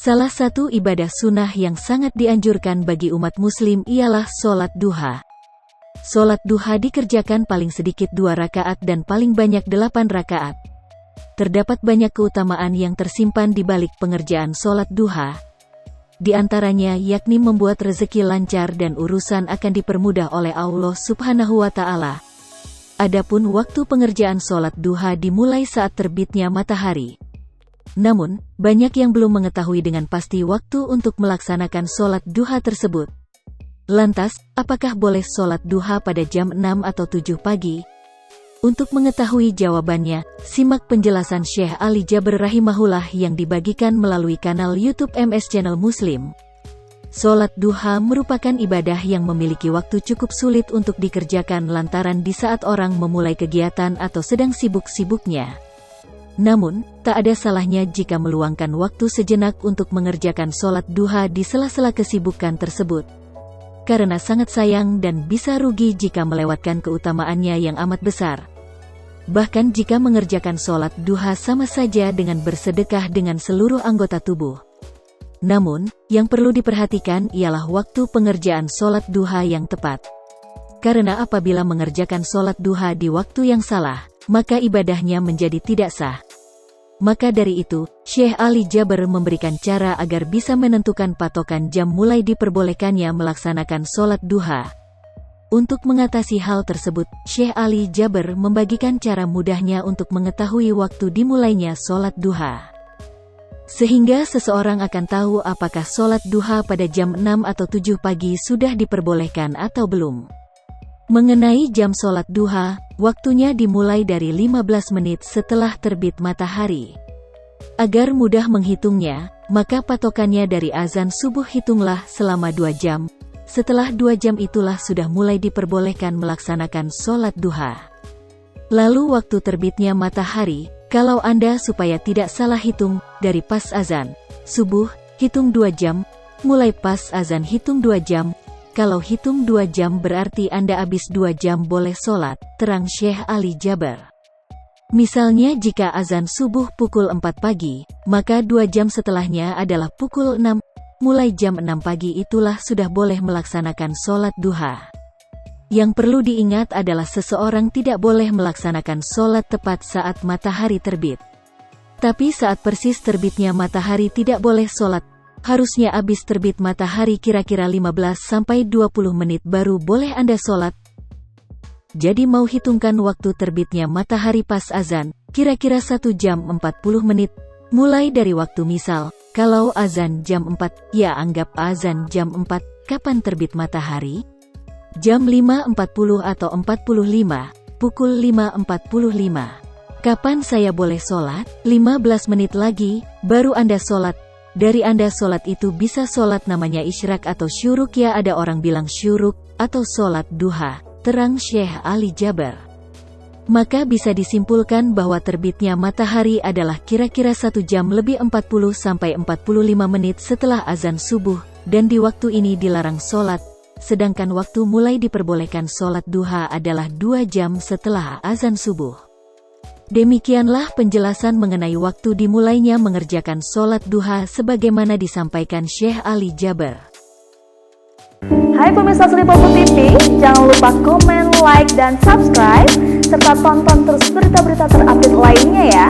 Salah satu ibadah sunnah yang sangat dianjurkan bagi umat muslim ialah sholat duha. Sholat duha dikerjakan paling sedikit 2 rakaat dan paling banyak 8 rakaat. Terdapat banyak keutamaan yang tersimpan di balik pengerjaan sholat duha. Di antaranya yakni membuat rezeki lancar dan urusan akan dipermudah oleh Allah Subhanahu wa Ta'ala. Adapun waktu pengerjaan sholat duha dimulai saat terbitnya matahari. Namun, banyak yang belum mengetahui dengan pasti waktu untuk melaksanakan sholat duha tersebut. Lantas, apakah boleh sholat duha pada jam 6 atau 7 pagi? Untuk mengetahui jawabannya, simak penjelasan Syekh Ali Jaber rahimahullah yang dibagikan melalui kanal YouTube MS Channel Muslim. Sholat duha merupakan ibadah yang memiliki waktu cukup sulit untuk dikerjakan lantaran di saat orang memulai kegiatan atau sedang sibuk-sibuknya. Namun, tak ada salahnya jika meluangkan waktu sejenak untuk mengerjakan sholat duha di sela-sela kesibukan tersebut. Karena sangat sayang dan bisa rugi jika melewatkan keutamaannya yang amat besar. Bahkan jika mengerjakan sholat duha sama saja dengan bersedekah dengan seluruh anggota tubuh. Namun, yang perlu diperhatikan ialah waktu pengerjaan sholat duha yang tepat. Karena apabila mengerjakan sholat duha di waktu yang salah, maka ibadahnya menjadi tidak sah. Maka dari itu, Syekh Ali Jaber memberikan cara agar bisa menentukan patokan jam mulai diperbolehkannya melaksanakan sholat duha. Untuk mengatasi hal tersebut, Syekh Ali Jaber membagikan cara mudahnya untuk mengetahui waktu dimulainya sholat duha. Sehingga seseorang akan tahu apakah sholat duha pada jam 6 atau 7 pagi sudah diperbolehkan atau belum. Mengenai jam sholat duha, waktunya dimulai dari 15 menit setelah terbit matahari. Agar mudah menghitungnya, maka patokannya dari azan subuh hitunglah selama 2 jam. Setelah 2 jam itulah sudah mulai diperbolehkan melaksanakan sholat duha. Lalu waktu terbitnya matahari, kalau Anda supaya tidak salah hitung, dari pas azan subuh, hitung 2 jam, mulai pas azan hitung 2 jam, kalau hitung 2 jam berarti Anda habis 2 jam boleh sholat, terang Syekh Ali Jaber. Misalnya jika azan subuh pukul 4 pagi, maka 2 jam setelahnya adalah pukul 6, mulai jam 6 pagi itulah sudah boleh melaksanakan sholat duha. Yang perlu diingat adalah seseorang tidak boleh melaksanakan sholat tepat saat matahari terbit. Tapi saat persis terbitnya matahari tidak boleh sholat. Harusnya habis terbit matahari kira-kira 15-20 menit baru boleh Anda sholat. Jadi mau hitungkan waktu terbitnya matahari pas azan, kira-kira 1 jam 40 menit. Mulai dari waktu misal, kalau azan jam 4, ya anggap azan jam 4, kapan terbit matahari? Jam 5.40 atau 45, pukul 5.45. Kapan saya boleh sholat? 15 menit lagi, baru Anda sholat. Dari Anda sholat itu bisa sholat namanya isyraq atau syuruk, ya ada orang bilang syuruk, atau sholat duha, terang Syekh Ali Jaber. Maka bisa disimpulkan bahwa terbitnya matahari adalah kira-kira 1 jam lebih 40-45 menit setelah azan subuh, dan di waktu ini dilarang sholat, sedangkan waktu mulai diperbolehkan sholat duha adalah 2 jam setelah azan subuh. Demikianlah penjelasan mengenai waktu dimulainya mengerjakan sholat duha sebagaimana disampaikan Syekh Ali Jaber. Hai pemirsa Sri Popo TV, jangan lupa komen, like, dan subscribe, serta tonton terus berita-berita terupdate lainnya ya.